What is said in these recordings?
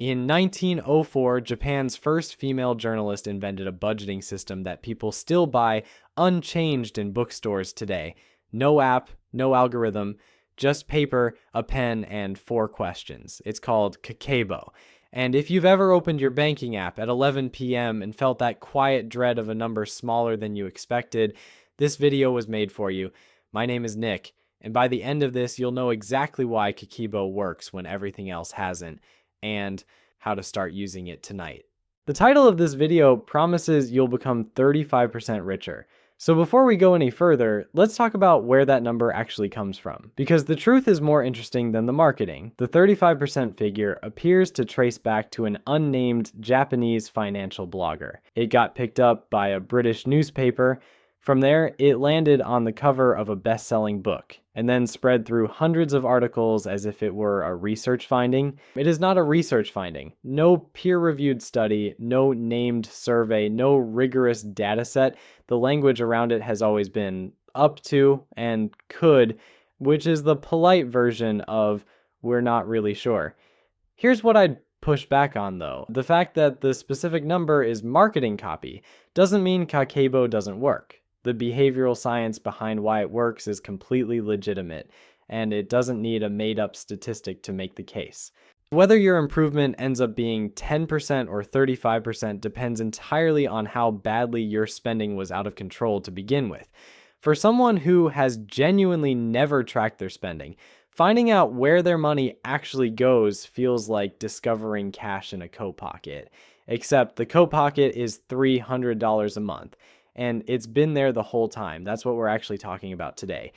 In 1904, Japan's first female journalist invented a budgeting system that people still buy unchanged in bookstores today. No app, no algorithm, just paper, a pen, and 4 questions. It's called Kakeibo. And if you've ever opened your banking app at 11 p.m. and felt that quiet dread of a number smaller than you expected, this video was made for you. My name is Nick, and by the end of this, you'll know exactly why Kakeibo works when everything else hasn't, and how to start using it tonight. The title of this video promises you'll become 35% richer. So before we go any further, let's talk about where that number actually comes from. Because the truth is more interesting than the marketing. The 35% figure appears to trace back to an unnamed Japanese financial blogger. It got picked up by a British newspaper. From there, it landed on the cover of a best-selling book, and then spread through hundreds of articles as if it were a research finding. It is not a research finding. No peer-reviewed study, no named survey, no rigorous data set. The language around it has always been up to and could, which is the polite version of we're not really sure. Here's what I'd push back on though. The fact that the specific number is marketing copy doesn't mean Kakeibo doesn't work. The behavioral science behind why it works is completely legitimate, and it doesn't need a made-up statistic to make the case. Whether your improvement ends up being 10% or 35% depends entirely on how badly your spending was out of control to begin with. For someone who has genuinely never tracked their spending, finding out where their money actually goes feels like discovering cash in a coat pocket. Except the coat pocket is $300 a month. And it's been there the whole time. That's what we're actually talking about today.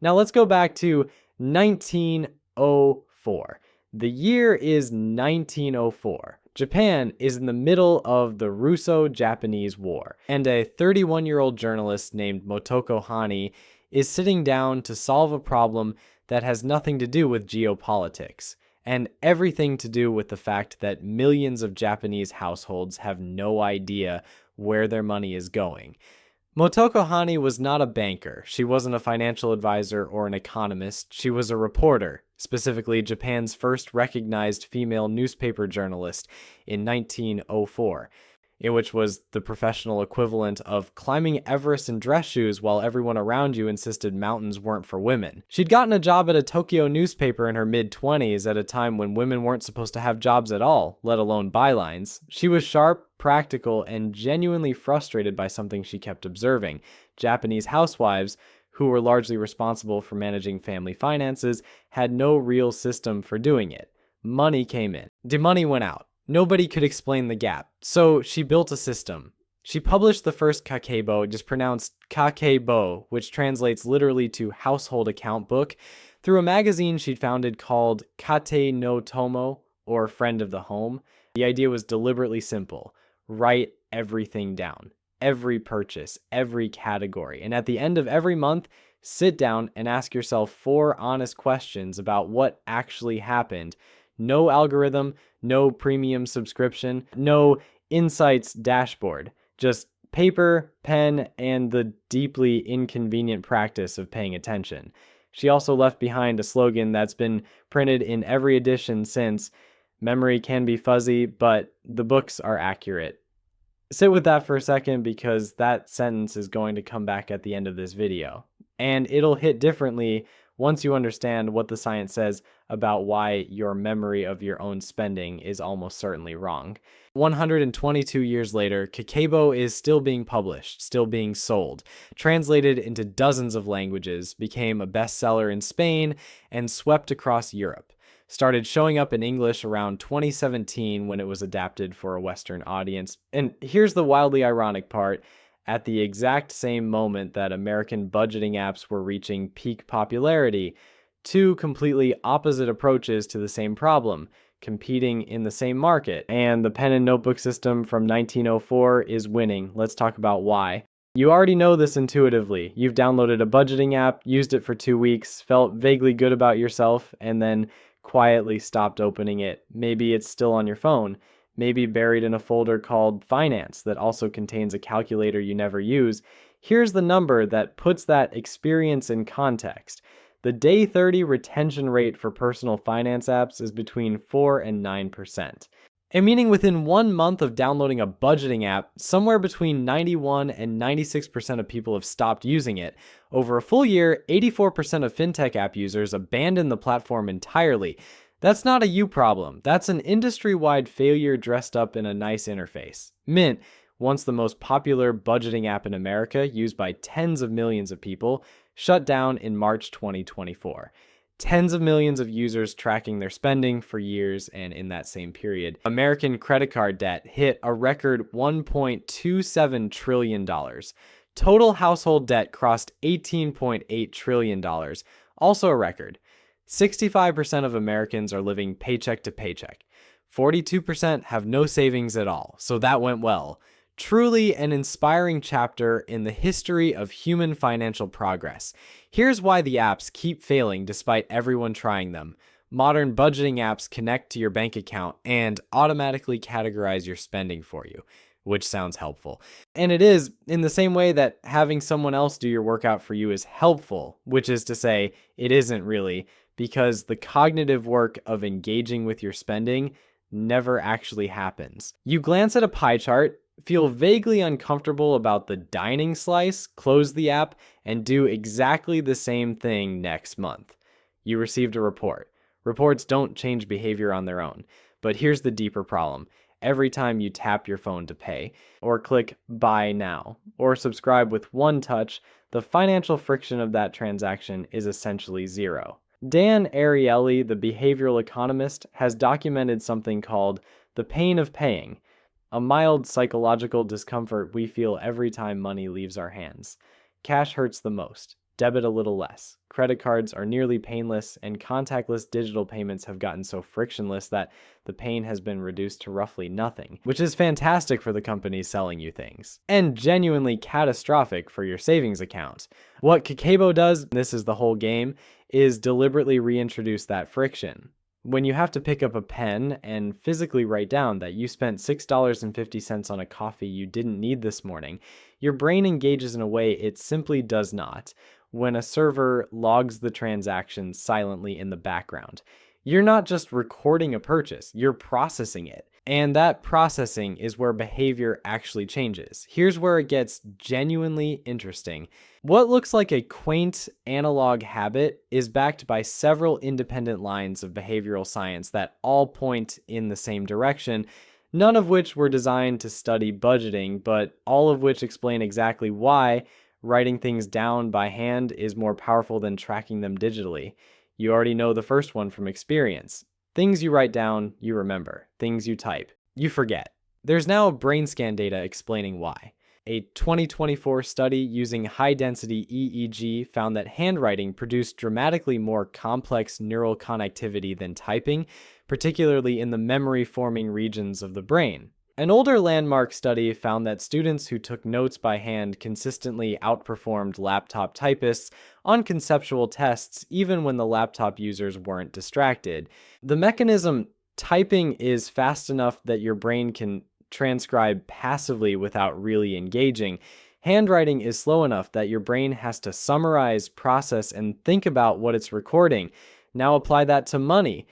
Now let's go back to 1904. The year is 1904. Japan is in the middle of the Russo-Japanese War, and a 31-year-old journalist named Motoko Hani is sitting down to solve a problem that has nothing to do with geopolitics, and everything to do with the fact that millions of Japanese households have no idea where their money is going. Motoko Hani was not a banker. She wasn't a financial advisor or an economist. She was a reporter, specifically Japan's first recognized female newspaper journalist in 1904, which was the professional equivalent of climbing Everest in dress shoes while everyone around you insisted mountains weren't for women. She'd gotten a job at a Tokyo newspaper in her mid-20s at a time when women weren't supposed to have jobs at all, let alone bylines. She was sharp, practical, and genuinely frustrated by something she kept observing. Japanese housewives, who were largely responsible for managing family finances, had no real system for doing it. Money came in. The money went out. Nobody could explain the gap, so she built a system. She published the first Kakeibo, just pronounced Kakeibo, which translates literally to household account book, through a magazine she'd founded called Kate no Tomo, or Friend of the Home. The idea was deliberately simple. Write everything down. Every purchase, every category. And at the end of every month, sit down and ask yourself 4 honest questions about what actually happened. No algorithm, no premium subscription, no insights dashboard. Just paper, pen, and the deeply inconvenient practice of paying attention. She also left behind a slogan that's been printed in every edition since: memory can be fuzzy, but the books are accurate. Sit with that for a second, because that sentence is going to come back at the end of this video. And it'll hit differently once you understand what the science says about why your memory of your own spending is almost certainly wrong. 122 years later, Kakeibo is still being published, still being sold, translated into dozens of languages, became a bestseller in Spain, and swept across Europe. Started showing up in English around 2017 when it was adapted for a Western audience. And here's the wildly ironic part. At the exact same moment that American budgeting apps were reaching peak popularity, 2 completely opposite approaches to the same problem, competing in the same market. And the pen and notebook system from 1904 is winning. Let's talk about why. You already know this intuitively. You've downloaded a budgeting app, used it for 2 weeks, felt vaguely good about yourself, and then quietly stopped opening it. Maybe it's still on your phone. Maybe buried in a folder called Finance that also contains a calculator you never use. Here's the number that puts that experience in context. The day 30 retention rate for personal finance apps is between 4 and 9%. And meaning within 1 month of downloading a budgeting app, somewhere between 91 and 96% of people have stopped using it. Over a full year, 84% of fintech app users abandoned the platform entirely. That's not a you problem. That's an industry-wide failure dressed up in a nice interface. Mint, once the most popular budgeting app in America, used by tens of millions of people, shut down in March 2024. Tens of millions of users tracking their spending for years, and in that same period, American credit card debt hit a record $1.27 trillion. Total household debt crossed $18.8 trillion, also a record. 65% of Americans are living paycheck to paycheck. 42% have no savings at all, so that went well. Truly an inspiring chapter in the history of human financial progress. Here's why the apps keep failing despite everyone trying them. Modern budgeting apps connect to your bank account and automatically categorize your spending for you, which sounds helpful. And it is in the same way that having someone else do your workout for you is helpful, which is to say, it isn't really, because the cognitive work of engaging with your spending never actually happens. You glance at a pie chart, feel vaguely uncomfortable about the dining slice, close the app, and do exactly the same thing next month. You received a report. Reports don't change behavior on their own. But here's the deeper problem. Every time you tap your phone to pay, or click Buy Now, or subscribe with one touch, the financial friction of that transaction is essentially zero. Dan Ariely, the behavioral economist, has documented something called the pain of paying, a mild psychological discomfort we feel every time money leaves our hands. Cash hurts the most, debit a little less. Credit cards are nearly painless, and contactless digital payments have gotten so frictionless that the pain has been reduced to roughly nothing, which is fantastic for the companies selling you things, and genuinely catastrophic for your savings account. What Kakeibo does, this is the whole game, is deliberately reintroduce that friction. When you have to pick up a pen and physically write down that you spent $6.50 on a coffee you didn't need this morning, your brain engages in a way it simply does not when a server logs the transaction silently in the background. You're not just recording a purchase, you're processing it. And that processing is where behavior actually changes. Here's where it gets genuinely interesting. What looks like a quaint analog habit is backed by several independent lines of behavioral science that all point in the same direction, none of which were designed to study budgeting, but all of which explain exactly why writing things down by hand is more powerful than tracking them digitally. You already know the first one from experience. Things you write down, you remember. Things you type, you forget. There's now brain scan data explaining why. A 2024 study using high-density EEG found that handwriting produced dramatically more complex neural connectivity than typing, particularly in the memory-forming regions of the brain. An older landmark study found that students who took notes by hand consistently outperformed laptop typists on conceptual tests even when the laptop users weren't distracted. The mechanism, typing, is fast enough that your brain can transcribe passively without really engaging. Handwriting is slow enough that your brain has to summarize, process, and think about what it's recording. Now apply that to money.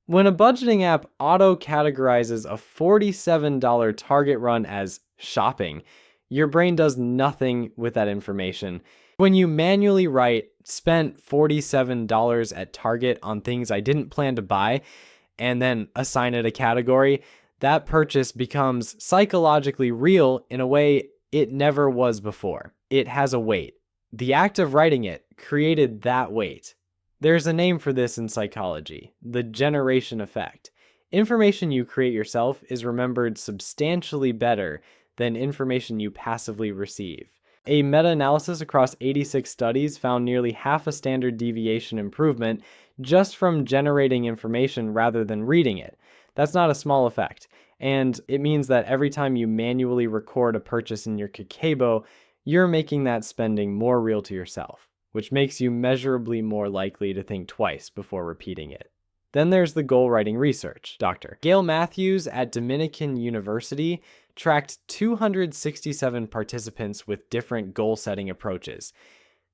When a budgeting app auto-categorizes a $47 Target run as shopping, your brain does nothing with that information. When you manually write, spent $47 at Target on things I didn't plan to buy, and then assign it a category, that purchase becomes psychologically real in a way it never was before. It has a weight. The act of writing it created that weight. There's a name for this in psychology, the generation effect. Information you create yourself is remembered substantially better than information you passively receive. A meta-analysis across 86 studies found nearly half a standard deviation improvement just from generating information rather than reading it. That's not a small effect, and it means that every time you manually record a purchase in your Kakeibo, you're making that spending more real to yourself, which makes you measurably more likely to think twice before repeating it. Then there's the goal writing research. Dr. Gail Matthews at Dominican University tracked 267 participants with different goal setting approaches.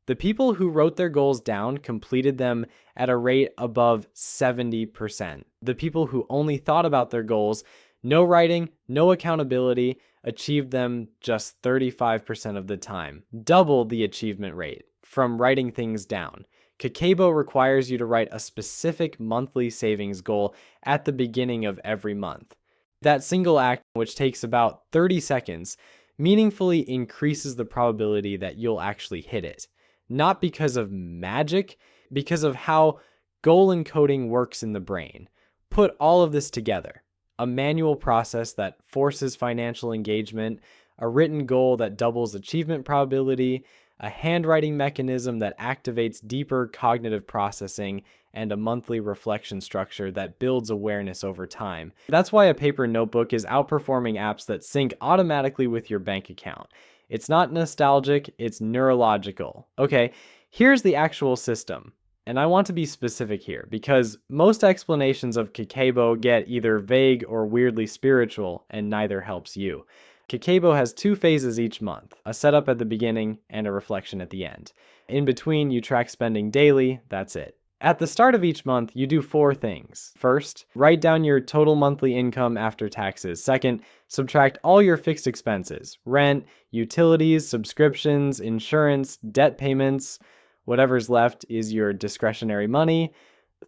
The people who wrote their goals down completed them at a rate above 70%. The people who only thought about their goals No writing, no accountability, achieved them just 35% of the time, double the achievement rate from writing things down. Kakeibo requires you to write a specific monthly savings goal at the beginning of every month. That single act, which takes about 30 seconds, meaningfully increases the probability that you'll actually hit it. Not because of magic, because of how goal encoding works in the brain. Put all of this together. A manual process that forces financial engagement, a written goal that doubles achievement probability, a handwriting mechanism that activates deeper cognitive processing, and a monthly reflection structure that builds awareness over time. That's why a paper notebook is outperforming apps that sync automatically with your bank account. It's not nostalgic, it's neurological. Okay, here's the actual system. And I want to be specific here because most explanations of Kakeibo get either vague or weirdly spiritual, and neither helps you. Kakeibo has 2 phases each month, a setup at the beginning and a reflection at the end. In between, you track spending daily, that's it. At the start of each month, you do 4 things. First, write down your total monthly income after taxes. Second, subtract all your fixed expenses, rent, utilities, subscriptions, insurance, debt payments. Whatever's left is your discretionary money.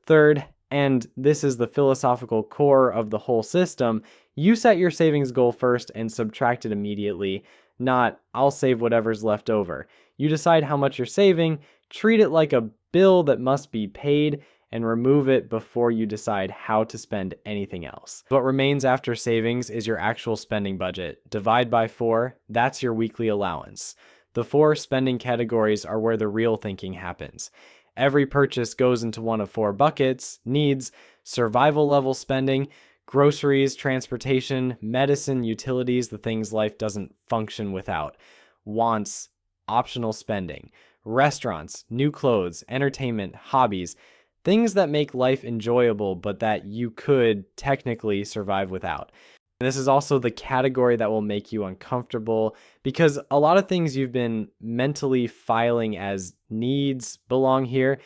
Third, and this is the philosophical core of the whole system, you set your savings goal first and subtract it immediately, not I'll save whatever's left over. You decide how much you're saving, treat it like a bill that must be paid, and remove it before you decide how to spend anything else. What remains after savings is your actual spending budget. Divide by 4, that's your weekly allowance. The 4 spending categories are where the real thinking happens. Every purchase goes into one of 4 buckets: needs, survival level spending, groceries, transportation, medicine, utilities, the things life doesn't function without, wants, optional spending, restaurants, new clothes, entertainment, hobbies, things that make life enjoyable but that you could technically survive without. This is also the category that will make you uncomfortable because a lot of things you've been mentally filing as needs belong here.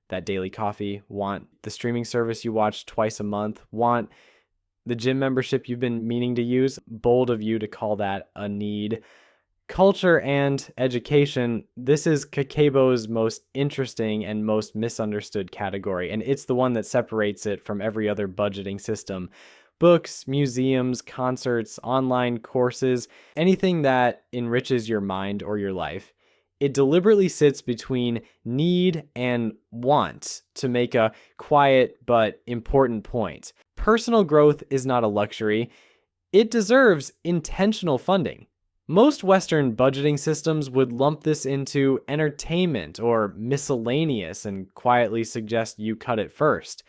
That daily coffee, want the streaming service you watch twice a month, want the gym membership you've been meaning to use. Bold of you to call that a need. Culture and education, this is Kakeibo's most interesting and most misunderstood category, and it's the one that separates it from every other budgeting system. Books, museums, concerts, online courses, anything that enriches your mind or your life. It deliberately sits between need and want to make a quiet but important point. Personal growth is not a luxury. It deserves intentional funding. Most Western budgeting systems would lump this into entertainment or miscellaneous and quietly suggest you cut it first.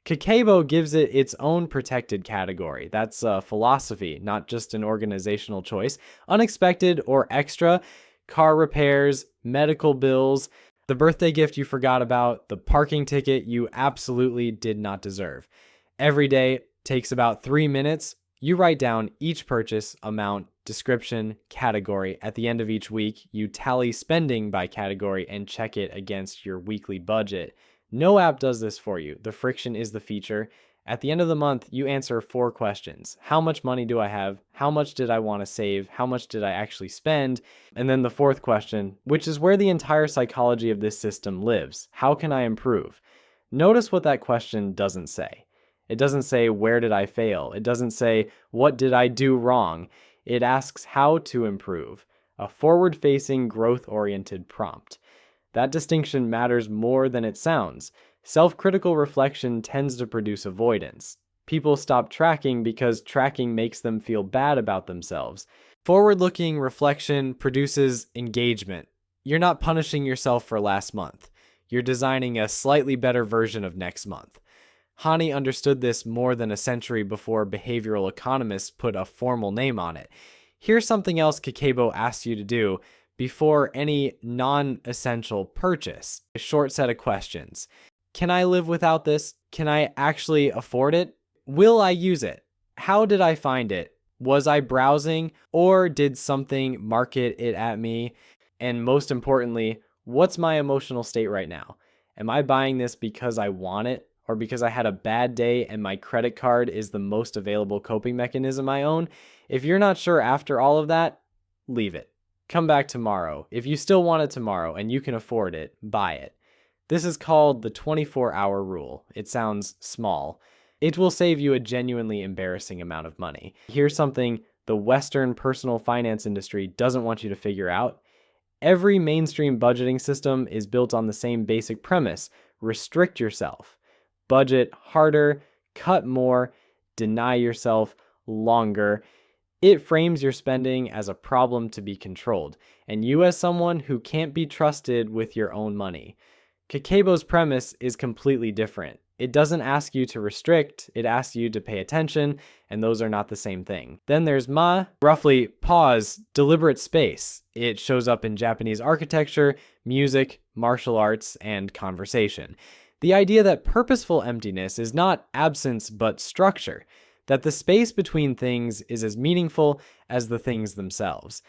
Kakeibo gives it its own protected category. That's a philosophy, not just an organizational choice. Unexpected or extra, car repairs, medical bills, the birthday gift you forgot about, the parking ticket you absolutely did not deserve. Every day takes about 3 minutes. You write down each purchase, amount, description, category. At the end of each week, you tally spending by category and check it against your weekly budget. No app does this for you. The friction is the feature. At the end of the month, you answer 4 questions. How much money do I have? How much did I want to save? How much did I actually spend? And then the 4th question, which is where the entire psychology of this system lives. How can I improve? Notice what that question doesn't say. It doesn't say, where did I fail? It doesn't say, what did I do wrong? It asks how to improve. A forward-facing, growth-oriented prompt. That distinction matters more than it sounds. Self-critical reflection tends to produce avoidance. People stop tracking because tracking makes them feel bad about themselves. Forward-looking reflection produces engagement. You're not punishing yourself for last month. You're designing a slightly better version of next month. Hani understood this more than a century before behavioral economists put a formal name on it. Here's something else Kakeibo asks you to do before any non-essential purchase. A short set of questions. Can I live without this? Can I actually afford it? Will I use it? How did I find it? Was I browsing or did something market it at me? And most importantly, what's my emotional state right now? Am I buying this because I want it or because I had a bad day and my credit card is the most available coping mechanism I own, if you're not sure after all of that, leave it. Come back tomorrow. If you still want it tomorrow and you can afford it, buy it. This is called the 24-hour rule. It sounds small. It will save you a genuinely embarrassing amount of money. Here's something the Western personal finance industry doesn't want you to figure out. Every mainstream budgeting system is built on the same basic premise: restrict yourself. Budget harder, cut more, deny yourself longer. It frames your spending as a problem to be controlled, and you as someone who can't be trusted with your own money. Kakeibo's premise is completely different. It doesn't ask you to restrict, it asks you to pay attention, and those are not the same thing. Then there's ma, roughly pause, deliberate space. It shows up in Japanese architecture, music, martial arts, and conversation. The idea that purposeful emptiness is not absence but structure, that the space between things is as meaningful as the things themselves.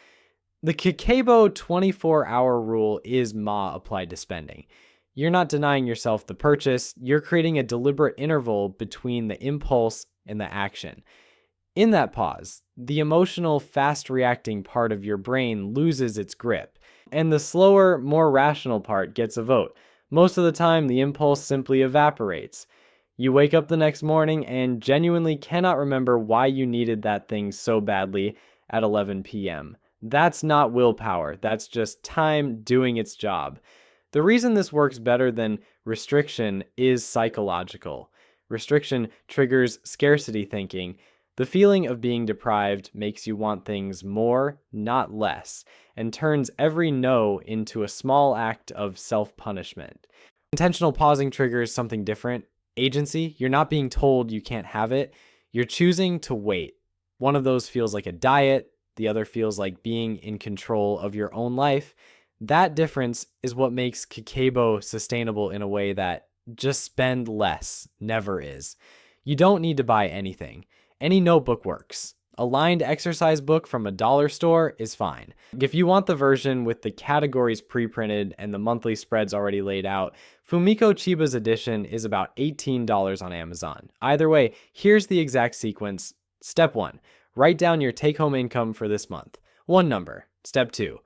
The Kakeibo 24-hour rule is ma applied to spending. You're not denying yourself the purchase, you're creating a deliberate interval between the impulse and the action. In that pause, the emotional, fast-reacting part of your brain loses its grip, and the slower, more rational part gets a vote. Most of the time, the impulse simply evaporates. You wake up the next morning and genuinely cannot remember why you needed that thing so badly at 11 p.m. That's not willpower, that's just time doing its job. The reason this works better than restriction is psychological. Restriction triggers scarcity thinking. The feeling of being deprived makes you want things more, not less, and turns every no into a small act of self-punishment. Intentional pausing triggers something different. Agency. You're not being told you can't have it. You're choosing to wait. One of those feels like a diet. The other feels like being in control of your own life. That difference is what makes Kakeibo sustainable in a way that just spend less never is. You don't need to buy anything. Any notebook works. A lined exercise book from a dollar store is fine. If you want the version with the categories pre-printed and the monthly spreads already laid out, Fumiko Chiba's edition is about $18 on Amazon. Either way, here's the exact sequence. Step 1, write down your take-home income for this month. One number. Step 2,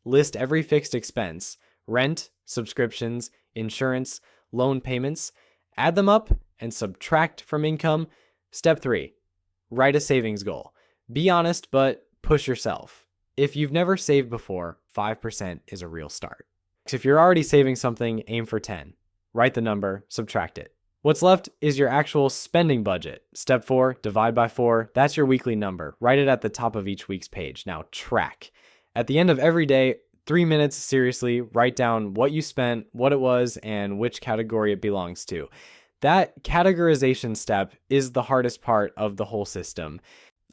list every fixed expense, rent, subscriptions, insurance, loan payments, add them up and subtract from income. Step 3, write a savings goal. Be honest, but push yourself. If you've never saved before, 5% is a real start. If you're already saving something, aim for 10. Write the number, subtract it. What's left is your actual spending budget. Step 4, divide by 4. That's your weekly number. Write it at the top of each week's page. Now track. At the end of every day, 3 minutes, seriously, write down what you spent, what it was, and which category it belongs to. That categorization step is the hardest part of the whole system.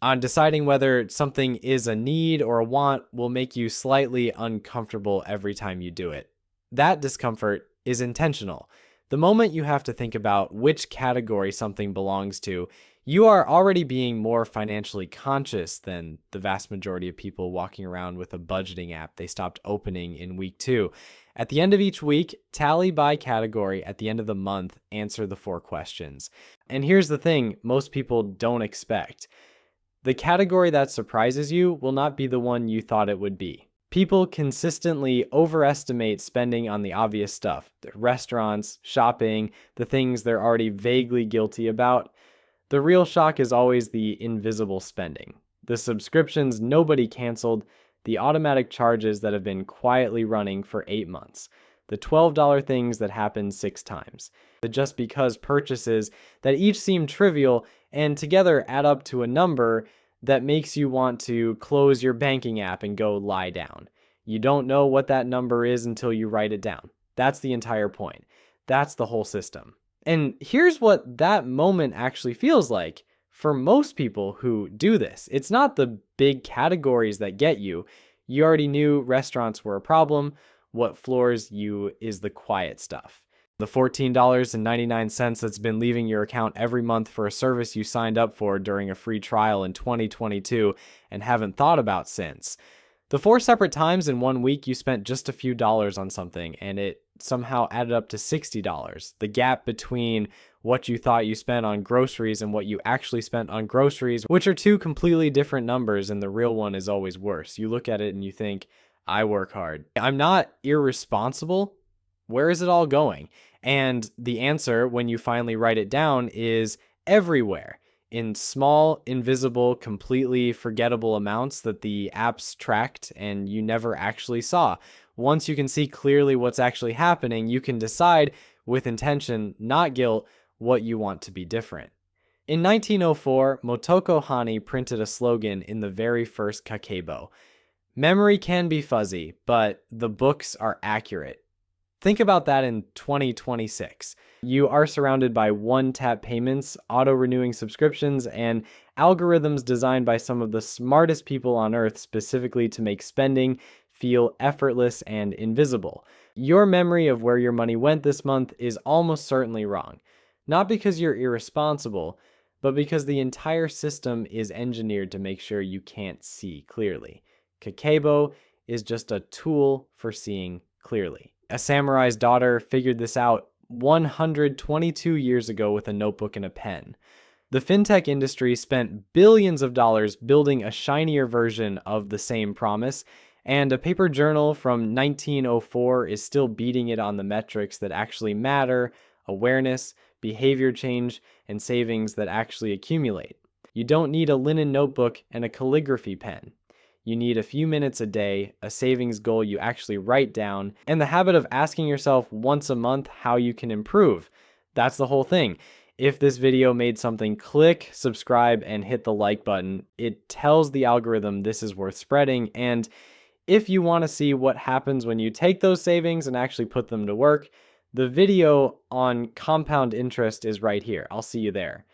On deciding whether something is a need or a want will make you slightly uncomfortable every time you do it. That discomfort is intentional. The moment you have to think about which category something belongs to, you are already being more financially conscious than the vast majority of people walking around with a budgeting app they stopped opening in week 2. At the end of each week, tally by category. At the end of the month, answer the 4 questions. And here's the thing most people don't expect. The category that surprises you will not be the one you thought it would be. People consistently overestimate spending on the obvious stuff, the restaurants, shopping, the things they're already vaguely guilty about. The real shock is always the invisible spending. The subscriptions nobody canceled, the automatic charges that have been quietly running for 8 months, the $12 things that happened 6 times, the just because purchases that each seem trivial and together add up to a number that makes you want to close your banking app and go lie down. You don't know what that number is until you write it down. That's the entire point. That's the whole system. And here's what that moment actually feels like for most people who do this. It's not the big categories that get you. You already knew restaurants were a problem. What floors you is the quiet stuff. The $14.99 that's been leaving your account every month for a service you signed up for during a free trial in 2022 and haven't thought about since. The 4 separate times in 1 week you spent just a few dollars on something and it somehow added up to $60. The gap between what you thought you spent on groceries and what you actually spent on groceries, which are two completely different numbers, and the real one is always worse. You look at it and you think, I work hard. I'm not irresponsible. Where is it all going? And the answer, when you finally write it down, is everywhere, in small, invisible, completely forgettable amounts that the apps tracked and you never actually saw. Once you can see clearly what's actually happening, you can decide with intention, not guilt, what you want to be different. In 1904, Motoko Hani printed a slogan in the very first Kakeibo. Memory can be fuzzy, but the books are accurate. Think about that in 2026. You are surrounded by one-tap payments, auto-renewing subscriptions, and algorithms designed by some of the smartest people on earth specifically to make spending feel effortless and invisible. Your memory of where your money went this month is almost certainly wrong. Not because you're irresponsible, but because the entire system is engineered to make sure you can't see clearly. Kakeibo is just a tool for seeing clearly. A samurai's daughter figured this out 122 years ago with a notebook and a pen. The fintech industry spent billions of dollars building a shinier version of the same promise, and a paper journal from 1904 is still beating it on the metrics that actually matter: awareness, behavior change, and savings that actually accumulate. You don't need a linen notebook and a calligraphy pen. You need a few minutes a day, a savings goal you actually write down, and the habit of asking yourself once a month how you can improve. That's the whole thing. If this video made something click, subscribe, and hit the like button, it tells the algorithm this is worth spreading. And if you want to see what happens when you take those savings and actually put them to work, the video on compound interest is right here. I'll see you there.